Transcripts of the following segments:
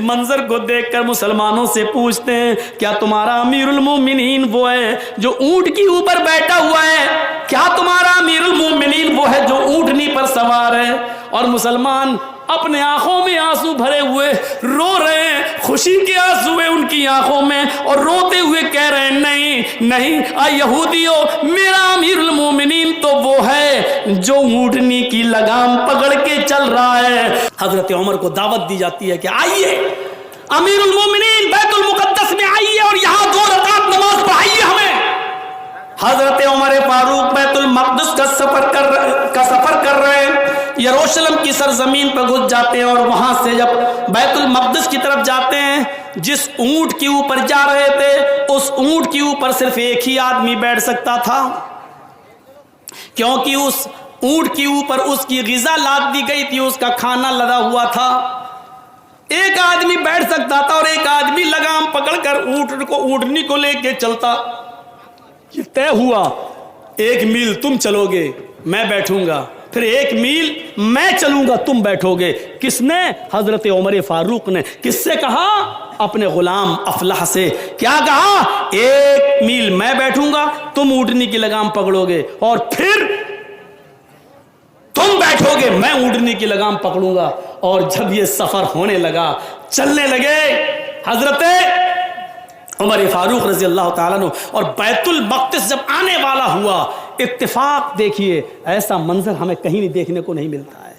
منظر کو دیکھ کر مسلمانوں سے پوچھتے ہیں کیا تمہارا امیر المومنین وہ ہے جو اونٹ کے اوپر بیٹھا ہوا ہے؟ کیا تمہارا امیر المومنین وہ ہے جو اونٹنی پر سوار ہے؟ اور مسلمان اپنے آنکھوں میں آنسو بھرے ہوئے رو رہے ہیں، خوشی کے آنسو ہیں ان کی آنکھوں میں، اور روتے ہوئے کہہ رہے ہیں نہیں نہیں اے یہودیوں، میرا امیر المومنین تو وہ ہے جو اونٹنی کی لگام پکڑ کے چل رہا ہے۔ حضرت عمر کو دعوت دی جاتی ہے کہ آئیے امیر المومنین بیت المقدس میں آئیے اور یہاں 2 رکعت نماز پڑھائیے ہمیں۔ حضرت عمر فاروق بیت المقدس کا سفر کر رہے ہیں، یروشلم کی سرزمین پر گھس جاتے ہیں، اور وہاں سے جب بیت المقدس کی طرف جاتے ہیں، جس اونٹ کے اوپر جا رہے تھے اس اونٹ کے اوپر صرف ایک ہی آدمی بیٹھ سکتا تھا، کیونکہ اس اونٹ کے اوپر اس کی غذا لاد دی گئی تھی، اس کا کھانا لدا ہوا تھا۔ ایک آدمی بیٹھ سکتا تھا اور ایک آدمی لگام پکڑ کر اونٹنی کو لے کے چلتا۔ یہ طے ہوا 1 میل تم چلو گے میں بیٹھوں گا، پھر 1 میل میں چلوں گا تم بیٹھو گے۔ کس نے؟ حضرت عمر فاروق نے۔ کس سے کہا؟ اپنے غلام افلاح سے۔ کیا کہا؟ 1 میل میں بیٹھوں گا، تم اونٹنی کی لگام پکڑو گے، اور پھر تم بیٹھو گے، میں اونٹنی کی لگام پکڑوں گا۔ اور جب یہ سفر ہونے لگا، چلنے لگے، حضرت عمر فاروق رضی اللہ تعالیٰ عنہ اور بیت المقدس جب آنے والا ہوا، اتفاق دیکھیے، ایسا منظر ہمیں کہیں نہیں دیکھنے کو نہیں ملتا ہے۔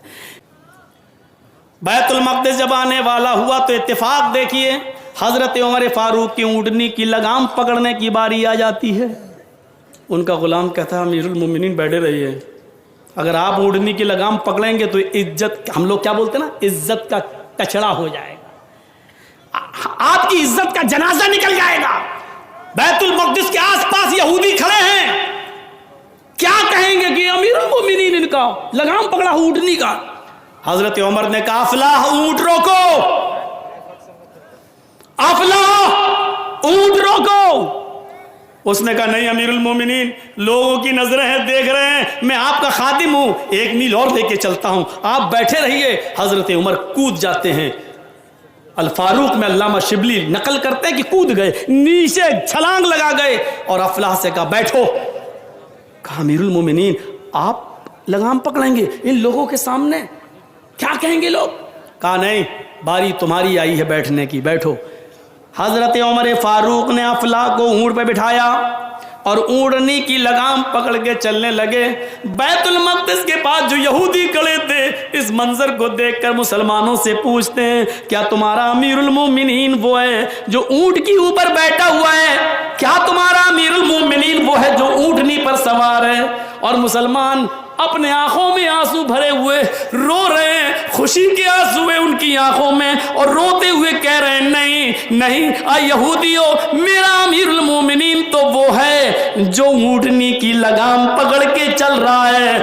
بیت المقدس جب آنے والا ہوا تو اتفاق دیکھیے، حضرت عمر فاروق کی اونٹنی کی لگام پکڑنے کی باری آ جاتی ہے۔ ان کا غلام کہتا ہے امیر المومنین بیٹھے رہیے، اگر آپ اونٹنی کی لگام پکڑیں گے تو عزت، ہم لوگ کیا بولتے ہیں نا، عزت کا کچڑا ہو جائے گا، آپ کی عزت کا جنازہ نکل جائے گا۔ بیت المقدس کے آس پاس یہودی کھڑے ہیں، کیا کہیں گے کہ امیر المومنین ان کا لگام پکڑا اونٹنی کا۔ حضرت عمر نے کہا افلاح اونٹ روکو، افلاح اونٹ روکو۔ اس نے کہا نہیں امیر المومنین، لوگوں کی نظریں ہیں، دیکھ رہے ہیں، میں آپ کا خادم ہوں، 1 میل اور لے کے چلتا ہوں، آپ بیٹھے رہیے۔ حضرت عمر کود جاتے ہیں۔ الفاروق میں علامہ شبلی نقل کرتے ہیں کہ کود گئے، نیچے چھلانگ لگا گئے، اور افلاح سے کہا بیٹھو۔ کہا امیر المومنین آپ لگام پکڑیں گے ان لوگوں کے سامنے، کیا کہیں گے لوگ؟ کہا نہیں، باری تمہاری آئی ہے بیٹھنے کی، بیٹھو۔ حضرت عمر فاروق نے افلاح کو اونٹ پہ بٹھایا اور اونٹنی کی لگام پکڑ کے چلنے لگے۔ بیت المقدس کے پاس جو یہودی کھڑے تھے اس منظر کو دیکھ کر مسلمانوں سے پوچھتے ہیں کیا تمہارا امیر المومنین وہ ہے جو اونٹ کے اوپر بیٹھا ہوا ہے؟ کیا تمہارا امیر المومنین وہ ہے جو اونٹنی پر سوار ہے؟ اور مسلمان اپنے آنکھوں میں آنسو بھرے ہوئے رو رہے ہیں، خوشی کے آنسو ہیں ان کی آنکھوں میں، اور روتے ہوئے کہہ رہے ہیں نہیں نہیں اے یہودیوں، میرا امیر المومنین تو وہ ہے جو اونٹنی کی لگام پکڑ کے چل رہا ہے،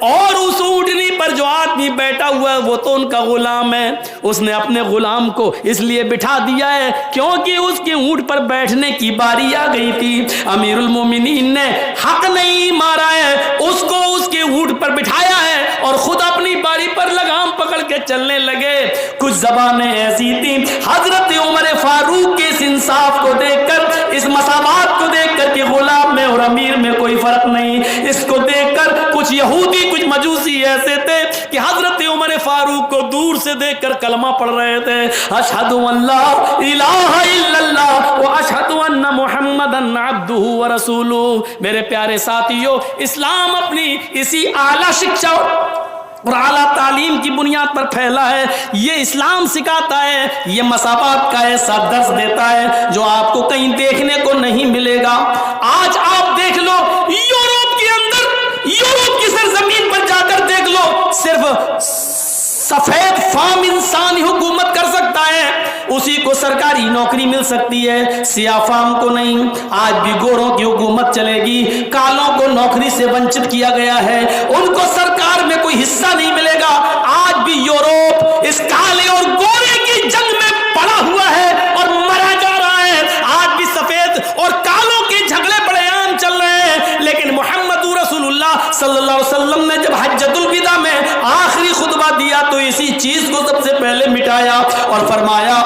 اور اس اونٹنی پر جو آدمی بیٹھا ہوا ہے وہ تو ان کا غلام ہے۔ اس نے اپنے غلام کو اس لیے بٹھا دیا ہے کیونکہ اس کے اونٹ پر بیٹھنے کی باری آ گئی تھی۔ امیر المومنین نے حق نہیں مارا ہے، اس کو اس کے اونٹ پر بٹھایا ہے اور خود اپنی باری پر لگام پکڑ کے چلنے لگے۔ کچھ زبانیں ایسی تھیں، حضرت عمر فاروق کے اس انصاف کو دیکھ کر، اس مساوات کو دیکھ کر کہ غلام میں اور امیر میں کوئی فرق نہیں، اس کو دیکھ کر کچھ یہودی کچھ مجوسی ایسے تھے کہ حضرت عمر فاروق کو دور سے دیکھ کر کلمہ پڑھ رہے تھے، اشہد ان لا الہ الا اللہ و اشہد ان محمدن عبدہ ورسولہ۔ میرے پیارے ساتھیو، اسلام اپنی اسی اعلیٰ شکشا اور اعلیٰ تعلیم کی بنیاد پر پھیلا ہے۔ یہ اسلام سکھاتا ہے، یہ مساوات کا ایسا درس دیتا ہے جو آپ کو کہیں دیکھنے کو نہیں ملے گا۔ آج آپ دیکھ لو، یورپ کے اندر، یورپ کی سرزمین پر جا کر دیکھ لو، صرف سفید فام انسان ہی حکومت کر سکتا ہے، اسی کو سرکاری نوکری مل سکتی ہے، سیاہ فام کو نہیں۔ آج بھی گوروں کی حکومت چلے گی، کالوں کو نوکری سے ونچت کیا گیا ہے، ان کو سرکار میں کوئی حصہ نہیں ملے گا۔ آج بھی یورپ اس کالے اور گورے کی جنگ میں پڑا ہوا ہے اور مرا جا رہا ہے۔ آج بھی سفید اور کالوں کے جھگڑے بڑے عام چل رہے ہیں، لیکن محمد رسول اللہ صلی اللہ علیہ وسلم نے جب حجۃ الوداع میں آخری خطبہ دیا تو اسی چیز کو سب سے پہلے مٹایا اور فرمایا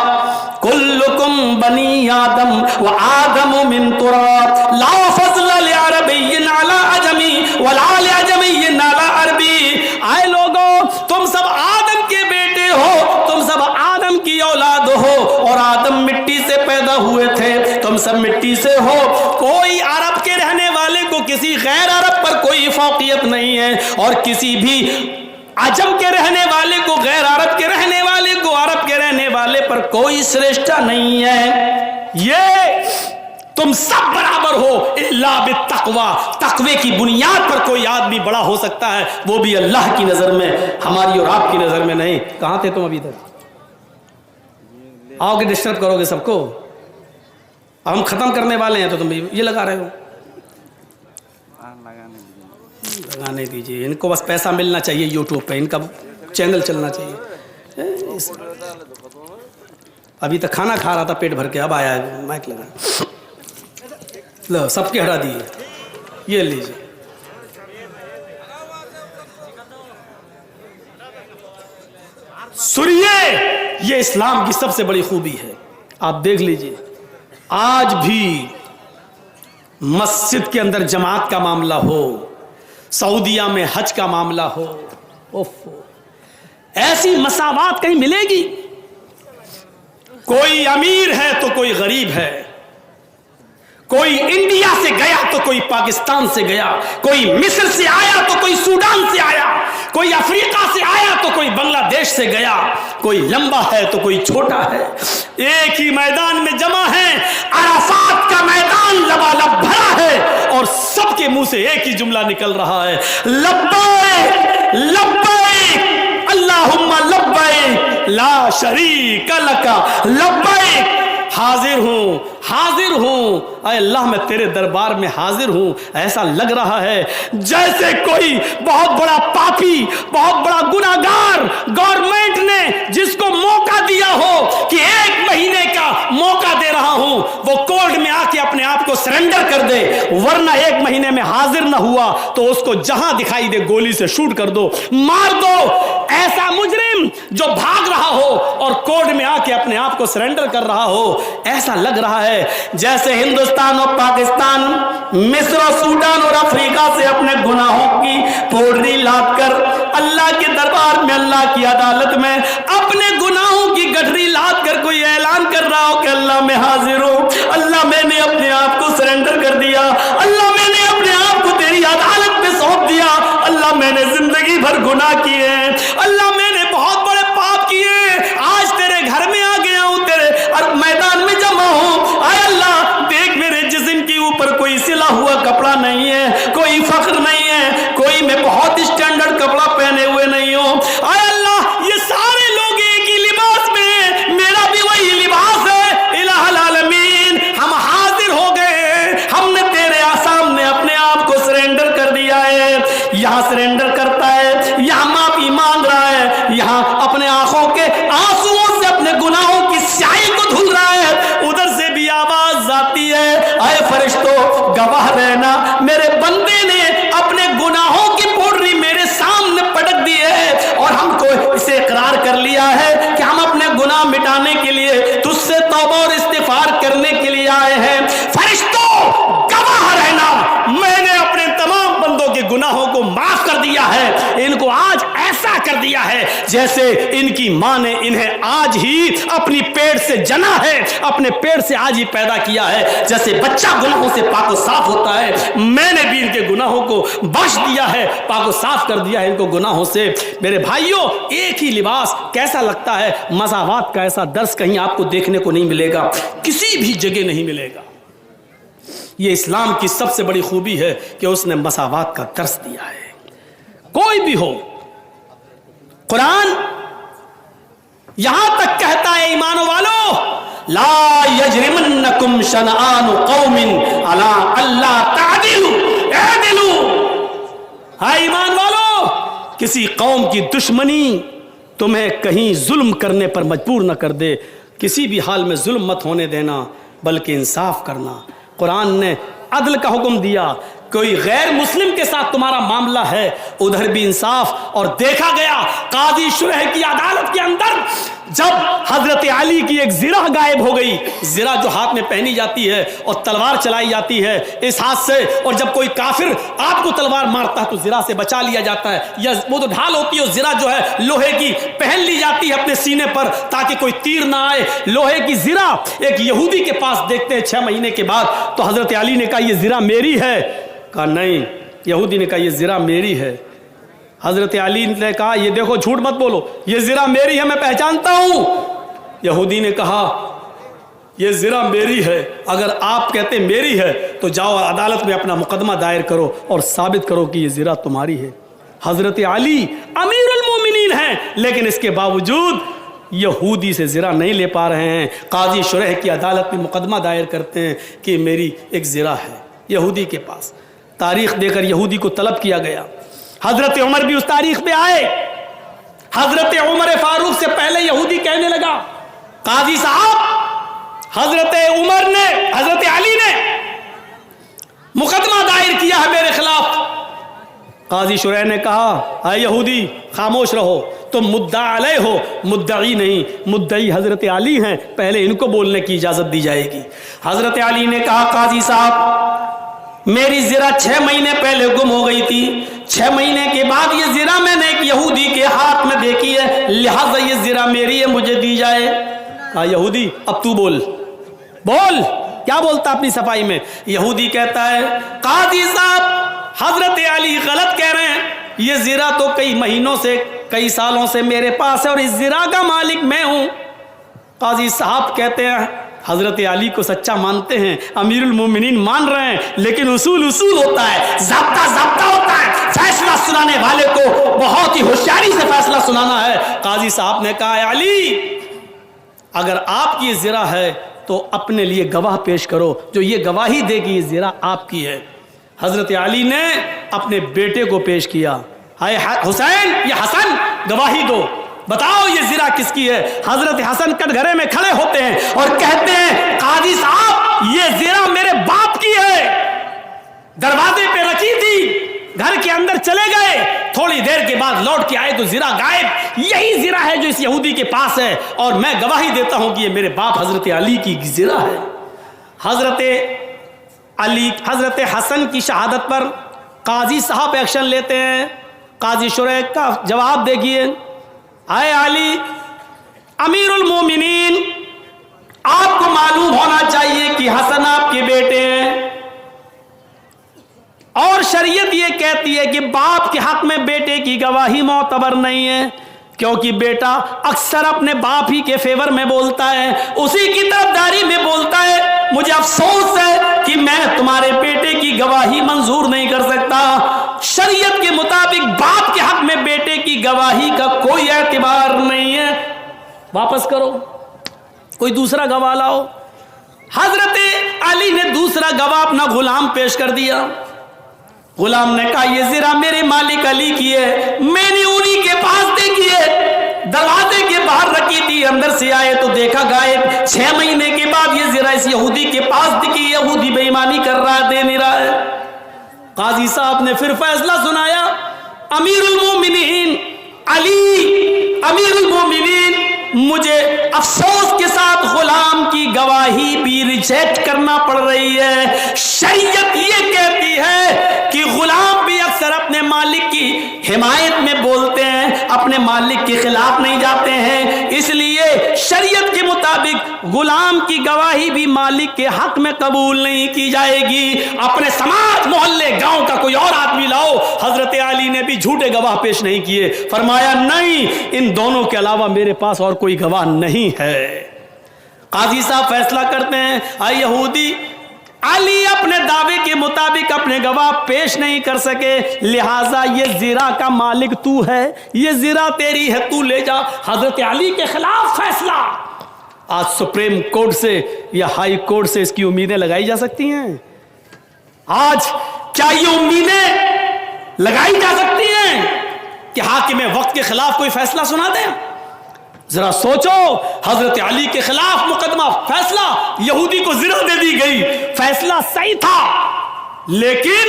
کلکم بنی آدم و آدم من تراب لا فضل لعربی علی عجمی ولا لعجمی علی عربی. آئے لوگوں، تم سب آدم کے بیٹے ہو، تم سب آدم کی اولاد ہو، اور آدم مٹی سے پیدا ہوئے تھے، تم سب مٹی سے ہو. کوئی عرب کے رہنے والے کو کسی غیر عرب پر کوئی فوقیت نہیں ہے، اور کسی بھی عجم کے رہنے والے کو غیر عرب کے رہنے والے کو عرب کے رہنے والے پر کوئی سرشتہ نہیں ہے. یہ تم سب برابر ہو الا بالتقوی. تقوی کی بنیاد پر کوئی آدمی بڑا ہو سکتا ہے، وہ بھی اللہ کی نظر میں، ہماری اور آپ کی نظر میں نہیں. کہاں تھے تم ابھی تک؟ آؤ گے ڈسٹرب کرو گے سب کو. ہم ختم کرنے والے ہیں تو تم یہ لگا رہے ہو. لگانے دیجیے ان کو، بس پیسہ ملنا چاہیے یوٹیوب پہ، ان کا چینل چلنا چاہیے. ابھی تک کھانا کھا رہا تھا پیٹ بھر کے، اب آیا مائک لگا. لو سب کے ہٹا دیے، یہ لیجیے. سنیے، یہ اسلام کی سب سے بڑی خوبی ہے. آپ دیکھ لیجیے، آج بھی مسجد کے اندر جماعت کا معاملہ ہو، سعودیہ میں حج کا معاملہ ہو، ایسی مساوات کہیں ملے گی؟ کوئی امیر ہے تو کوئی غریب ہے، کوئی انڈیا سے گیا تو کوئی پاکستان سے گیا، کوئی مصر سے آیا تو کوئی سوڈان سے آیا، کوئی افریقہ سے آیا تو کوئی بنگلہ دیش سے گیا، کوئی لمبا ہے تو کوئی چھوٹا ہے، ایک ہی میدان میں جمع ہے. عرفات کا میدان لبالب بھرا ہے اور سب کے منہ سے ایک ہی جملہ نکل رہا ہے، لبیک لبیک اللہم لبیک لا شریک لک لبیک. حاضر ہوں حاضر ہوں، اے اللہ میں تیرے دربار میں حاضر ہوں. ایسا لگ رہا ہے جیسے کوئی بہت بڑا پاپی، بہت بڑا گناہگار گورنمنٹ نے جس کو موقع دیا ہو کہ 1 مہینے کا موقع دے رہا ہوں، وہ کورٹ میں آ کے اپنے آپ کو سرنڈر کر دے، ورنہ 1 مہینے میں حاضر نہ ہوا تو اس کو جہاں دکھائی دے گولی سے شوٹ کر دو، مار دو. ایسا مجرم جو بھاگ رہا ہو اور کورٹ میں آ کے اپنے آپ کو سرنڈر کر رہا ہو، ایسا لگ رہا ہے جیسے ہندوستان اور پاکستان، مصر اور سوڈان اور افریقہ سے اپنے گناہوں کی پوڑی لاد کر اللہ کے دربار میں، اللہ کی عدالت میں اپنے گناہوں کی گٹھری لاد کر کوئی اعلان کر رہا ہو کہ اللہ میں حاضر ہوں، اللہ میں نے اپنے آپ کو سرنڈر کر دیا، اللہ میں نے اپنے آپ کو تیری عدالت میں سونپ دیا، اللہ میں نے زندگی بھر گناہ کیے ہیں، اللہ میں نے بہت بڑے پاپ کیے، آج تیرے گھر میں آ گیا ہوں، تیرے میدان میں جمع ہوں. اے اللہ دیکھ میرے جسم کے اوپر کوئی سلا ہوا کپڑا نہیں ہے، کوئی فخر نہیں ہے، کوئی میں بہت اسٹینڈرڈ کپڑا پہنے ہوئے نہیں ہوں. اے اللہ یہ سارے لوگ ایک ہی لباس میں ہیں، میرا بھی وہی لباس ہے. الہ العالمین ہم حاضر ہو گئے، ہم نے تیرے سامنے اپنے آپ کو سرنڈر کر دیا ہے. یہاں سرنڈر کرتا ہے، یہاں معافی مانگ رہا ہے، یہاں اپنے آنکھوں کے آنسوؤں سے اپنے گناہوں کی سیاہی کو دھل رہا ہے، ادھر سے بھی آواز آتی ہے، اے فرشتوں گواہ رہنا، میرے بندے نے اپنے گناہوں کی پوڑی میرے سامنے پٹک دی ہے اور ہم کو اسے اقرار کر لیا ہے کہ ہم اپنے گناہ مٹانے کے لیے تجھ سے توبہ اور استغفار کرنے کے لیے آئے ہیں. فرشتوں گواہ رہنا، میں نے اپنے تمام بندوں کے گناہوں کو معاف کر دیا ہے. ان کو آج ایسا کر دیا ہے جیسے ان کی ماں نے انہیں آج ہی اپنی پیٹ سے جنا ہے، اپنے پیٹ سے آج ہی پیدا کیا ہے. جیسے بچہ گناہوں سے پاک و صاف ہوتا ہے، میں نے بھی ان کے گناہوں کو بخش دیا ہے، پاک و صاف کر دیا ہے ان کو گناہوں سے. میرے بھائیوں، ایک ہی لباس کیسا لگتا ہے؟ مساوات کا ایسا درس کہیں آپ کو دیکھنے کو نہیں ملے گا، کسی بھی جگہ نہیں ملے گا. یہ اسلام کی سب سے بڑی خوبی ہے کہ اس نے مساوات کا درس دیا ہے. کوئی بھی ہو، قرآن یہاں تک کہتا ہے ایمانوں والو، لا یجرمنکم شنآن قوم علی الا تعدلوا اعدلوا. ہاں ایمان والو، کسی قوم کی دشمنی تمہیں کہیں ظلم کرنے پر مجبور نہ کر دے، کسی بھی حال میں ظلم مت ہونے دینا بلکہ انصاف کرنا. قرآن نے عدل کا حکم دیا، کوئی غیر مسلم کے ساتھ تمہارا معاملہ ہے ادھر بھی انصاف. اور دیکھا گیا قاضی شرح کی عدالت کے اندر جب حضرت علی کی ایک زرہ غائب ہو گئی, زرہ جو ہاتھ میں پہنی جاتی ہے اور تلوار چلائی جاتی ہے اس ہاتھ سے, اور جب کوئی کافر آپ کو تلوار مارتا ہے تو زرہ سے بچا لیا جاتا ہے, یا وہ تو ڈھال ہوتی ہے, زرہ جو ہے لوہے کی پہن لی جاتی ہے اپنے سینے پر تاکہ کوئی تیر نہ آئے. لوہے کی زرہ ایک یہودی کے پاس دیکھتے ہیں 6 مہینے کے بعد, تو حضرت علی نے کہا یہ زرہ میری ہے. کہا نہیں. یہودی نے کہا یہ زرہ میری ہے. حضرت علی نے کہا یہ دیکھو جھوٹ مت بولو, یہ زرہ میری ہے, میں پہچانتا ہوں. یہودی نے کہا یہ زرہ میری ہے, اگر آپ کہتے میری ہے تو جاؤ عدالت میں اپنا مقدمہ دائر کرو اور ثابت کرو کہ یہ زرہ تمہاری ہے. حضرت علی امیر المومنین ہیں لیکن اس کے باوجود یہودی سے زرہ نہیں لے پا رہے ہیں. قاضی شرح کی عدالت میں مقدمہ دائر کرتے ہیں کہ میری ایک زرہ ہے یہودی کے پاس. تاریخ دے کر یہودی کو طلب کیا گیا. حضرت عمر بھی اس تاریخ پہ آئے. حضرت عمر فاروق سے پہلے یہودی کہنے لگا قاضی صاحب حضرت عمر نے حضرت علی نے مقدمہ دائر کیا ہے میرے خلاف. قاضی شرح نے کہا اے یہودی خاموش رہو, تم مدعا علیہ ہو, مدعی نہیں. مدعی حضرت علی ہیں, پہلے ان کو بولنے کی اجازت دی جائے گی. حضرت علی نے کہا قاضی صاحب میری زرہ 6 مہینے پہلے گم ہو گئی تھی, 6 مہینے کے بعد یہ زرہ میں نے ایک یہودی کے ہاتھ میں دیکھی ہے, لہذا یہ زرہ میری ہے, مجھے دی جائے. کہا یہودی اب تو بول کیا بولتا اپنی صفائی میں. یہودی کہتا ہے قاضی صاحب حضرت علی غلط کہہ رہے ہیں, یہ زرہ تو کئی مہینوں سے کئی سالوں سے میرے پاس ہے اور اس زرہ کا مالک میں ہوں. قاضی صاحب کہتے ہیں حضرت علی کو سچا مانتے ہیں, امیر المومنین مان رہے ہیں, لیکن اصول ہوتا ہے, ضابطہ ہوتا ہے. فیصلہ سنانے والے کو بہت ہی ہوشیاری سے فیصلہ سنانا ہے. قاضی صاحب نے کہا علی اگر آپ کی زرہ ہے تو اپنے لیے گواہ پیش کرو جو یہ گواہی دے کہ یہ زرہ آپ کی ہے. حضرت علی نے اپنے بیٹے کو پیش کیا, اے حسین یا حسن گواہی دو, بتاؤ یہ زرہ کس کی ہے. حضرت حسن کٹ گھرے میں کھڑے ہوتے ہیں اور کہتے ہیں قاضی صاحب یہ زرہ میرے باپ کی ہے, دروازے پہ رکھی تھی, گھر کے اندر چلے گئے, تھوڑی دیر کے بعد لوٹ کے آئے تو زرہ غائب. یہی زرہ ہے جو اس یہودی کے پاس ہے اور میں گواہی دیتا ہوں کہ یہ میرے باپ حضرت علی کی زرہ ہے. حضرت حسن کی شہادت پر قاضی صاحب ایکشن لیتے ہیں. قاضی شرح کا جواب دیکھیے, اے علی امیر المومنین آپ کو معلوم ہونا چاہیے کہ حسن آپ کے بیٹے ہیں اور شریعت یہ کہتی ہے کہ باپ کے حق میں بیٹے کی گواہی معتبر نہیں ہے, کیونکہ بیٹا اکثر اپنے باپ ہی کے فیور میں بولتا ہے, اسی کی طرفداری میں بولتا ہے. مجھے افسوس ہے کہ میں تمہارے بیٹے کی گواہی منظور نہیں کر سکتا. شریعت کے مطابق باپ کے حق میں بیٹے کی گواہی کا کوئی اعتبار نہیں ہے, واپس کرو, کوئی دوسرا گواہ لاؤ. حضرت علی نے دوسرا گواہ اپنا غلام پیش کر دیا. غلام نے کہا یہ زرہ میرے مالک علی کی ہے, میں نے انہی کے پاس دیکھی ہے, دروازے کے باہر رکھی تھی, اندر سے آئے تو دیکھا غائب. 6 مہینے کے بعد یہ زرہ اس یہودی کے پاس دکھی, یہودی بے ایمانی کر رہا ہے, دے نہیں رہا ہے. قاضی صاحب نے پھر فیصلہ سنایا, امیر المومنین علی امیر المومنین مجھے افسوس کے ساتھ غلام کی گواہی بھی ریجیکٹ کرنا پڑ رہی ہے. شریعت یہ کہتی ہے کہ غلام بھی اکثر اپنے مالک کی حمایت میں بولتے ہیں, اپنے مالک کے خلاف نہیں جاتے ہیں, اس لیے شریعت کے مطابق غلام کی گواہی بھی مالک کے حق میں قبول نہیں کی جائے گی. اپنے سماج محلے گاؤں کا کوئی اور آدمی لاؤ. حضرت علی نے بھی جھوٹے گواہ پیش نہیں کیے, فرمایا نہیں, ان دونوں کے علاوہ میرے پاس اور کوئی گواہ نہیں ہے. قاضی صاحب فیصلہ کرتے ہیں, اے یہودی علی اپنے دعوے کے مطابق اپنے گواہ پیش نہیں کر سکے, لہٰذا یہ زرہ کا مالک تو ہے, یہ زرہ تیری ہے, تو لے جا. حضرت علی کے خلاف فیصلہ. آج سپریم کورٹ سے یا ہائی کورٹ سے اس کی امیدیں لگائی جا سکتی ہیں. آج کیا یہ امیدیں لگائی جا سکتی ہیں کہ حاکم وقت کے خلاف کوئی فیصلہ سنا دیں؟ ذرا سوچو, حضرت علی کے خلاف مقدمہ, فیصلہ یہودی کو زرہ دے دی گئی, فیصلہ صحیح تھا, لیکن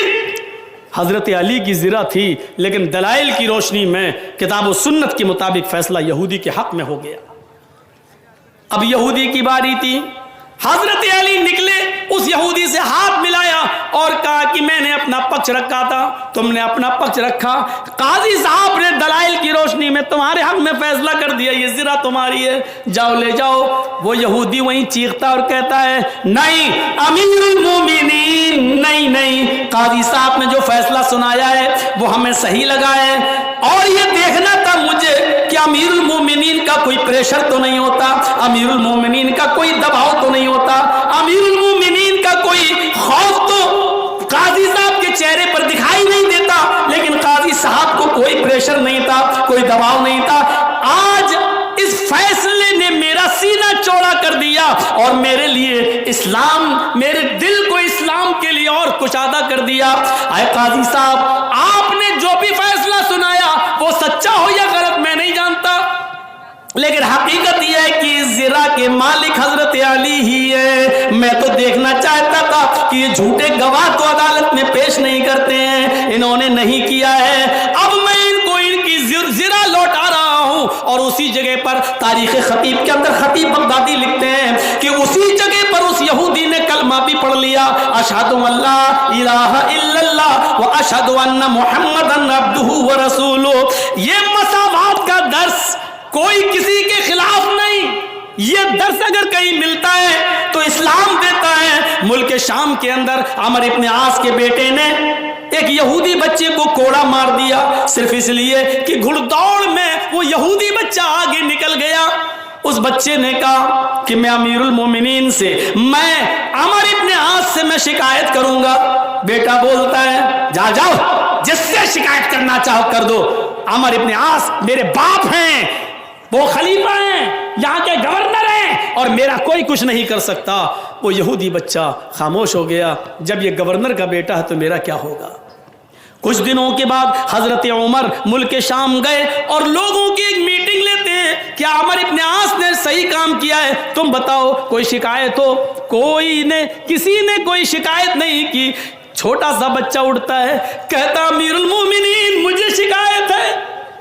حضرت علی کی زرہ تھی، لیکن دلائل کی روشنی میں کتاب و سنت کے مطابق فیصلہ یہودی کے حق میں ہو گیا۔ اب یہودی کی باری تھی، حضرت علی نکلے، اس یہودی سے ہاتھ ملایا اور کہا کہ میں نے اپنا پکش رکھا تھا، تم نے اپنا پکش رکھا، قاضی صاحب نے دلائل کی روشنی میں تمہارے حق میں فیصلہ کر دیا، یہ زرہ تمہاری ہے، جاؤ لے جاؤ۔ وہ یہودی وہیں چیختا اور کہتا ہے نہیں امیر المومنین، نہیں، قاضی صاحب نے جو فیصلہ سنایا ہے وہ ہمیں صحیح لگا ہے، اور یہ دیکھنا تھا مجھے کہ امیر المومنین کا کوئی پریشر تو نہیں ہوتا، امیر المومنین کا کوئی دباؤ تو نہیں ہوتا، امیر المومنین کا کوئی خوف تو قاضی صاحب کے چہرے پر دکھائی نہیں دیتا، لیکن قاضی صاحب کو کوئی پریشر نہیں تھا، کوئی دباؤ نہیں تھا۔ آج اس فیصلے نے میرا سینہ چوڑا کر دیا اور میرے لیے اسلام، میرے دل کو اسلام کے لیے اور کشادہ کر دیا۔ اے قاضی صاحب، آپ نے جو بھی فیصلہ سنایا وہ سچا ہو یا غلط میں نہیں جانتا، لیکن حقیقت یہ ہے کہ زرہ کے مالک حضرت علی ہی ہے۔ میں تو دیکھنا چاہتا تھا کہ یہ جھوٹے گواہ تو عدالت میں پیش نہیں کرتے ہیں، انہوں نے نہیں کیا ہے، اب میں ان کو ان کی زرہ لوٹا رہا ہوں۔ اور اسی جگہ پر تاریخ خطیب کے اندر خطیب بغدادی لکھتے ہیں کہ اسی جگہ پر اس یہودی نے کلمہ بھی پڑھ لیا، اشہد ان لا الہ الا اللہ و اشہد ان محمدن عبدہ و رسولہ۔ یہ مساوات کا درس کوئی کسی کے خلاف نہیں، یہ درس اگر کہیں ملتا ہے تو اسلام دیتا ہے۔ ملک شام کے اندر عمر ابن عاص کے بیٹے نے ایک یہودی بچے کو کوڑا مار دیا، صرف اس لیے کہ گھڑ دوڑ میں وہ یہودی بچہ آگے نکل گیا۔ اس بچے نے کہا کہ میں امیر المومنین سے، میں عمر ابن عاص سے میں شکایت کروں گا۔ بیٹا بولتا ہے جاؤ جس سے شکایت کرنا چاہو کر دو، عمر ابن عاص میرے باپ ہیں، وہ خلیفہ ہیں، یہاں کے گورنر ہیں، اور میرا کوئی کچھ نہیں کر سکتا۔ وہ یہودی بچہ خاموش ہو گیا، جب یہ گورنر کا بیٹا ہے تو میرا کیا ہوگا۔ کچھ دنوں کے بعد حضرت عمر ملک شام گئے اور لوگوں کی ایک میٹنگ لیتے ہیں، کیا عمر ابن عاص نے صحیح کام کیا ہے، تم بتاؤ، کوئی شکایت ہو؟ کسی نے کوئی شکایت نہیں کی۔ چھوٹا سا بچہ اٹھتا ہے، کہتا امیر المومنین مجھے شکایت ہے۔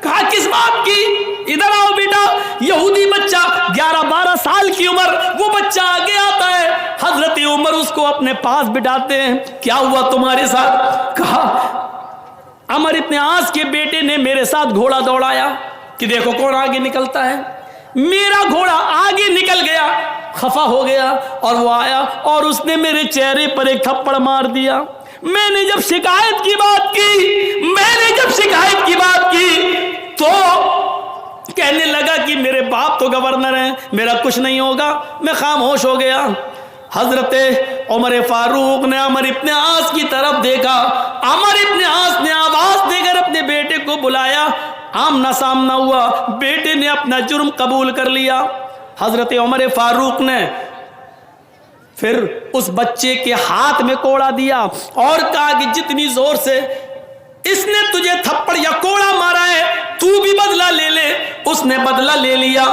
کہا کس بات کی؟ ادھر آؤ بیٹا۔ یہودی بچہ 11-12 سال کی عمر، وہ بچہ آگے آتا ہے، حضرت عمر اس کو اپنے پاس بٹھاتے ہیں، کیا ہوا تمہارے ساتھ؟ کہا عمر ابن عاص کے بیٹے نے میرے ساتھ گھوڑا دوڑایا کہ دیکھو کون آگے نکلتا ہے، میرا گھوڑا آگے نکل گیا، خفا ہو گیا، اور وہ آیا اور اس نے میرے چہرے پر ایک تھپڑ مار دیا۔ میں نے جب شکایت کی بات کی تو کہنے لگا کہ میرے باپ تو گورنر ہیں، میرا کچھ نہیں ہوگا، میں خاموش ہو گیا۔ حضرت عمر فاروق نے عمر ابن عاص کی طرف دیکھا، عمر ابن عاص نے آواز دے کر اپنے بیٹے کو بلایا، آمنا سامنا ہوا، بیٹے نے اپنا جرم قبول کر لیا۔ حضرت عمر فاروق نے پھر اس بچے کے ہاتھ میں کوڑا دیا اور کہا کہ جتنی زور سے اس نے تجھے تھپڑ یا کوڑا مارا ہے تو بھی بدلہ لے لے۔ اس نے بدلہ لے لیا۔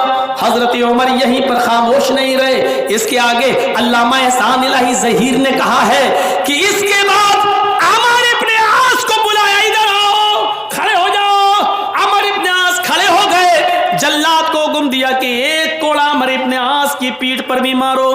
حضرت عمر یہیں پر خاموش نہیں رہے، اس کے آگے علامہ احسان الہی ظہیر نے کہا ہے کہ اس کے بعد عمر ابن عاص کو بلایا، ادھر آؤ، کھڑے ہو جاؤ۔ عمر ابن عاص کھڑے ہو گئے، جلاد کو حکم دیا کہ ایک کوڑا عمر ابن عاص کی پیٹھ پر بھی مارو۔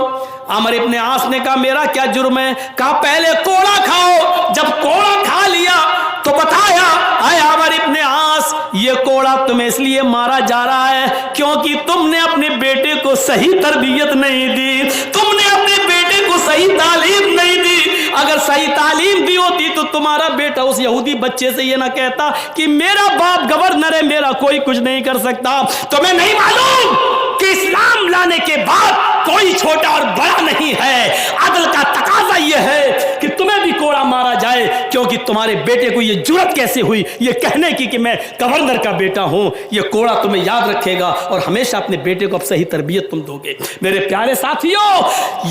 عمر ابن عاص نے کہا میرا کیا جرم ہے؟ کہا پہلے کوڑا کھاؤ، جب کوڑا کھا لیا تو بتایا اے عمر ابن عاص یہ کوڑا تمہیں اس لیے مارا جا رہا ہے کیونکہ تم نے اپنے بیٹے کو صحیح تربیت نہیں دی، تم نے اپنے بیٹے کو صحیح تعلیم نہیں دی۔ اگر صحیح تعلیم دی ہوتی تو تمہارا بیٹا اس یہودی بچے سے یہ نہ کہتا کہ میرا باپ گورنر ہے، میرا کوئی کچھ نہیں کر سکتا۔ تمہیں نہیں معلوم کہ اسلام لانے کے بعد کوئی چھوٹا اور بڑا نہیں ہے، عدل کا تقاضا یہ ہے کہ تمہیں بھی کوڑا مارا جائے، کیونکہ تمہارے بیٹے کو یہ جرأت کیسے ہوئی یہ کہنے کی کہ میں گورنر کا بیٹا ہوں۔ یہ کوڑا تمہیں یاد رکھے گا اور ہمیشہ اپنے بیٹے کو اب صحیح تربیت تم دو گے۔ میرے پیارے ساتھیوں،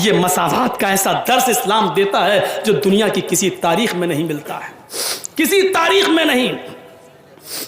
یہ مساوات کا ایسا درس اسلام دیتا ہے جو دنیا کی کسی تاریخ میں نہیں ملتا ہے، کسی تاریخ میں نہیں۔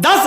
10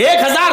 1000,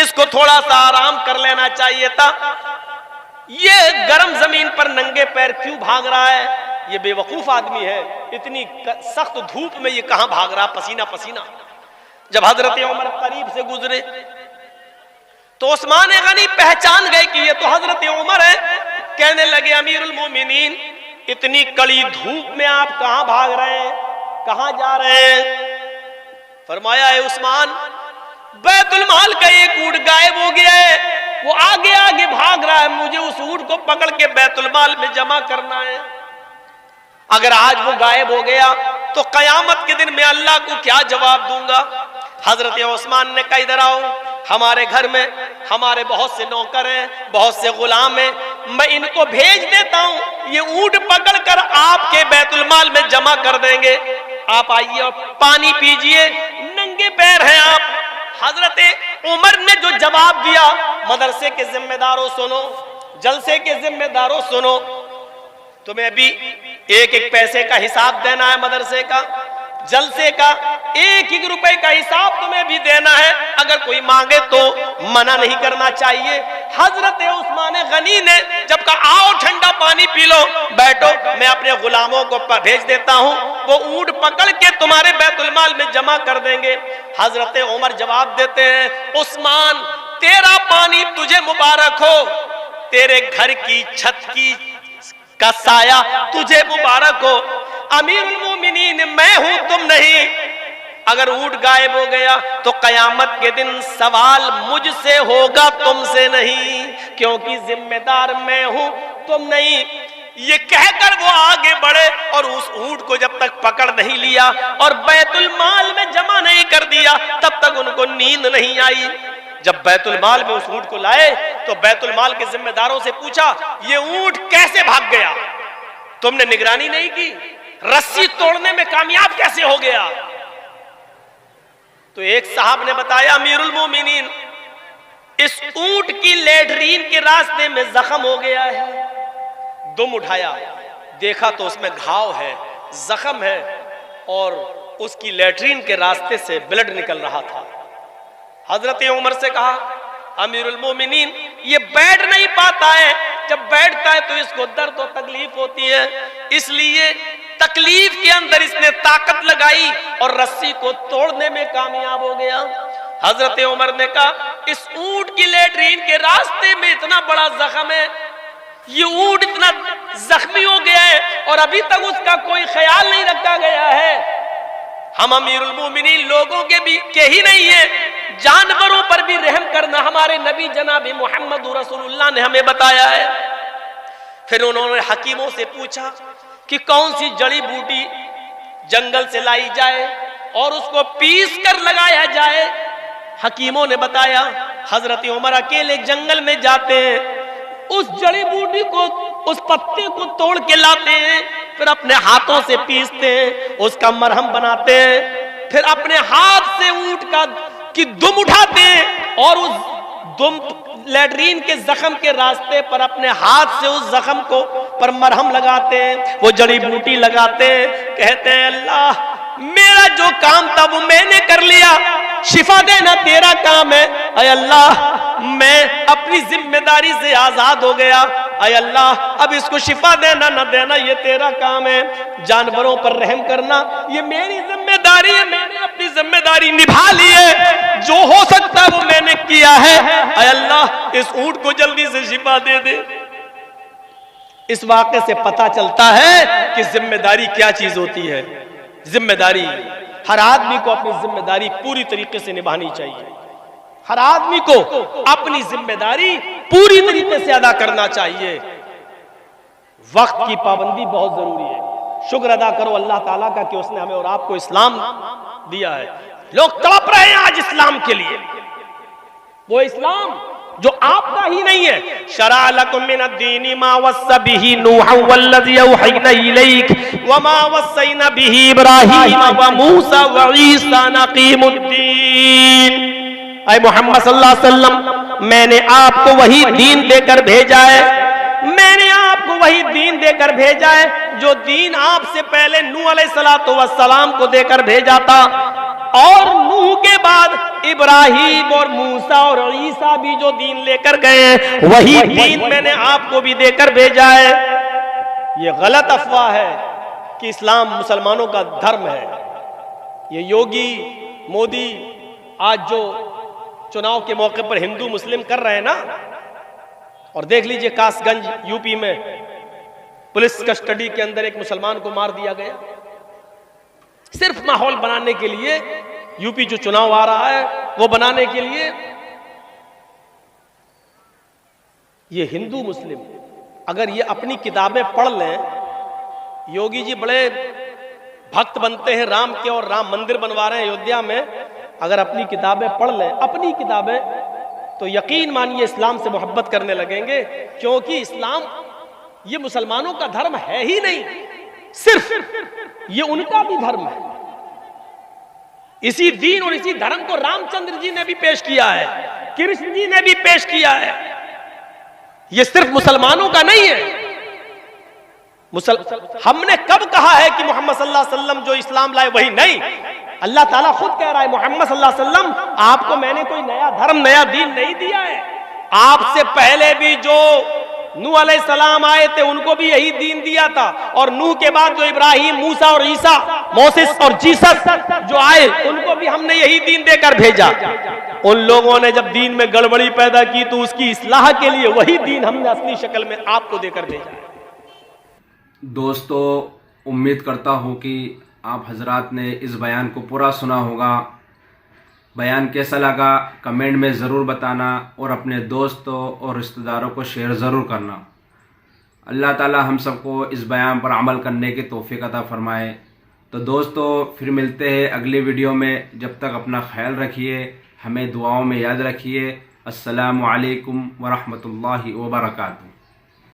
اس کو تھوڑا سا آرام کر لینا چاہیے تھا. یہ گرم زمین پر ننگے پیر کیوں بھاگ رہا ہے؟ یہ بے وقوف آدمی ہے. اتنی سخت دھوپ میں یہ کہاں بھاگ رہا پسینہ پسینہ. جب حضرت عمر قریب سے گزرے تو عثمان غنی پہچان گئے کہ یہ تو حضرت عمر ہے. کہنے لگے امیر المومنین اتنی کڑی دھوپ میں آپ کہاں بھاگ رہے ہیں، کہاں جا رہے ہیں؟ فرمایا اے عثمان، بیت المال کا ایک اونٹ غائب ہو گیا ہے، وہ آگے آگے بھاگ رہا ہے، مجھے اس اونٹ کو پکڑ کے بیت المال میں جمع کرنا ہے. اگر آج وہ غائب ہو گیا تو قیامت کے دن میں اللہ کو کیا جواب دوں گا؟ حضرت عثمان نے کہا ادھر آؤ، ہمارے گھر میں ہمارے بہت سے نوکر ہیں، بہت سے غلام ہیں، میں ان کو بھیج دیتا ہوں، یہ اونٹ پکڑ کر آپ کے بیت المال میں جمع کر دیں گے. آپ آئیے اور پانی پیجئے، ننگے پیر ہیں آپ. حضرت عمر نے جو جواب دیا، مدرسے کے ذمہ داروں سنو، جلسے کے ذمہ داروں سنو، تمہیں بھی ایک ایک پیسے کا حساب دینا ہے، مدرسے کا جلسے کا ایک ایک روپے کا حساب تمہیں بھی دینا ہے. اگر کوئی مانگے تو منع نہیں کرنا چاہیے. حضرت عثمان غنی نے جب کہا آؤ ٹھنڈا پانی پی لو، بیٹھو میں اپنے غلاموں کو بھیج دیتا ہوں، وہ اونٹ پکڑ کے تمہارے بیت المال میں جمع کر دیں گے. حضرت عمر جواب دیتے ہیں عثمان تیرا پانی تجھے مبارک ہو، تیرے گھر کی چھت کی کا سایہ تجھے مبارک ہو. امیر المومنین میں ہوں تم نہیں. اگر اونٹ غائب ہو گیا تو قیامت کے دن سوال مجھ سے ہوگا تم سے نہیں، کیونکہ ذمہ دار میں ہوں تم نہیں. یہ کہہ کر وہ آگے بڑھے اور اس اونٹ کو جب تک پکڑ نہیں لیا اور بیت المال میں جمع نہیں کر دیا تب تک ان کو نیند نہیں آئی. جب بیت المال میں اس اونٹ کو لائے تو بیت المال کے ذمہ داروں سے پوچھا یہ اونٹ کیسے بھاگ گیا؟ تم نے نگرانی نہیں کی؟ رسی توڑنے میں کامیاب کیسے ہو گیا؟ تو ایک صاحب نے بتایا امیر المومنین اس اونٹ کی لیٹرین کے راستے میں زخم ہو گیا ہے. دم اٹھایا، دیکھا تو اس میں گھاؤ ہے، زخم ہے، اور اس کی لیٹرین کے راستے سے بلڈ نکل رہا تھا. حضرت عمر سے کہا امیر المومنین یہ بیٹھ نہیں پاتا ہے، جب بیٹھتا ہے تو اس کو درد و تکلیف ہوتی ہے، اس لیے تکلیف کے اندر اس نے طاقت لگائی اور رسی کو توڑنے میں کامیاب ہو گیا. حضرت عمر نے کہا اس اونٹ کی لیٹرین کے راستے میں اتنا بڑا زخم ہے، یہ اونٹ اتنا زخمی ہو گیا ہے اور ابھی تک اس کا کوئی خیال نہیں رکھا گیا ہے. ہم امیر المومنین لوگوں کے ہی نہیں ہیں، جانوروں پر بھی رحم کرنا ہمارے نبی جناب محمد رسول اللہ نے ہمیں بتایا ہے. پھر انہوں نے حکیموں سے پوچھا کہ کون سی جڑی بوٹی جنگل سے لائی جائے اور اس کو پیس کر لگایا جائے. حکیموں نے بتایا حضرت عمر اکیلے جنگل میں جاتے ہیں، اس جڑی بوٹی کو، اس پتے کو توڑ کے لاتے ہیں، پھر اپنے ہاتھوں سے پیستے ہیں، اس کا مرہم بناتے ہیں، پھر اپنے ہاتھ سے اونٹ کی دم اٹھاتے ہیں اور اس دم لیٹرین کے زخم کے راستے پر اپنے ہاتھ سے اس زخم کو پر مرہم لگاتے ہیں، وہ جڑی بوٹی لگاتے ہیں، کہتے ہیں اللہ میرا جو کام تھا وہ میں نے کر لیا، شفا دینا تیرا کام ہے. اے اللہ میں اپنی ذمہ داری سے آزاد ہو گیا، اے اللہ اب اس کو شفا دینا نہ دینا یہ تیرا کام ہے. جانوروں پر رحم کرنا یہ میری ذمہ داری ہے، میں نے اپنی ذمہ داری نبھا لی ہے، جو ہو سکتا ہے وہ میں نے کیا ہے. اے اللہ اس اونٹ کو جلدی سے شفا دے دے. اس واقعے سے پتہ چلتا ہے کہ ذمہ داری کیا چیز ہوتی ہے. ذمہ داری ہر آدمی کو اپنی ذمہ داری پوری طریقے سے نبھانی چاہیے. ہر آدمی کو اپنی ذمہ داری پوری طریقے سے ادا کرنا چاہیے. وقت کی پابندی بہت ضروری ہے. شکر ادا کرو اللہ تعالیٰ کا کہ اس نے ہمیں اور آپ کو اسلام دیا ہے. لوگ تڑپ رہے ہیں آج اسلام کے لیے، وہ اسلام جو آپ کا ہی نہیں ہے. شرع لکم من الدین ما وصى به نوحا والذی اوحینا الیک وما وصینا به ابراہیم وموسیٰ وعیسیٰ ان اقیموا الدین. اے محمد صلی اللہ علیہ وسلم میں نے آپ کو وہی دین دے کر بھیجا ہے، میں نے آپ کو وہی دین دے کر بھیجا ہے جو دین آپ سے پہلے نوح علیہ السلام کو دے کر بھیجا تھا. اور نوح کے بعد ابراہیم اور موسیٰ اور عیسیٰ بھی جو دین لے کر گئے ہیں وہی دین میں نے آپ کو بھی دے کر بھیجا ہے۔ یہ غلط افواہ ہے کہ اسلام مسلمانوں کا دھرم ہے۔ یہ یوگی مودی آج جو چناؤ کے موقع پر ہندو مسلم کر رہے ہیں نا، اور دیکھ لیجئے کاس گنج یو پی میں پولیس کسٹڈی کے اندر ایک مسلمان کو مار دیا گیا، صرف ماحول بنانے کے لیے، یو پی جو چناؤ آ رہا ہے وہ بنانے کے لیے۔ یہ ہندو مسلم اگر یہ اپنی کتابیں پڑھ لیں، یوگی جی بڑے بھکت بنتے ہیں رام کے اور رام مندر بنوا رہے ہیں ایودھیا میں، اگر اپنی کتابیں پڑھ لیں، اپنی کتابیں، تو یقین مانیے اسلام سے محبت کرنے لگیں گے، کیونکہ اسلام یہ مسلمانوں کا دھرم ہے ہی نہیں، صرف یہ ان کا بھی دھرم ہے۔ اسی دین اور اسی دھرم کو رام چندر جی نے بھی پیش کیا ہے، کرشن جی نے بھی پیش کیا ہے، یہ صرف مسلمانوں کا نہیں ہے۔ ہم نے کب کہا ہے کہ محمد صلی اللہ علیہ وسلم جو اسلام لائے وہی نہیں؟ اللہ تعالیٰ خود کہہ رہا ہے محمد صلی اللہ علیہ وسلم آپ کو میں نے کوئی نیا دھرم نیا دین نہیں دیا ہے، آپ سے پہلے بھی جو نوح علیہ السلام آئے تھے ان کو بھی یہی دین دیا تھا، اور نوح کے بعد جو ابراہیم، موسیٰ اور عیسیٰ، موسیس اور جیسس جو آئے ان کو بھی ہم نے یہی دین دے کر بھیجا۔ ان لوگوں نے جب دین میں گڑبڑی پیدا کی تو اس کی اصلاح کے لیے وہی دین ہم نے اصلی شکل میں آپ کو دے کر بھیجا۔ دوستو، امید کرتا ہوں کہ آپ حضرات نے اس بیان کو پورا سنا ہوگا۔ بیان کیسا لگا کمنٹ میں ضرور بتانا، اور اپنے دوستوں اور رشتہ داروں کو شیئر ضرور کرنا۔ اللہ تعالی ہم سب کو اس بیان پر عمل کرنے کی توفیق عطا فرمائے۔ تو دوستو پھر ملتے ہیں اگلی ویڈیو میں، جب تک اپنا خیال رکھیے، ہمیں دعاؤں میں یاد رکھیے۔ السلام علیکم ورحمۃ اللہ وبرکاتہ۔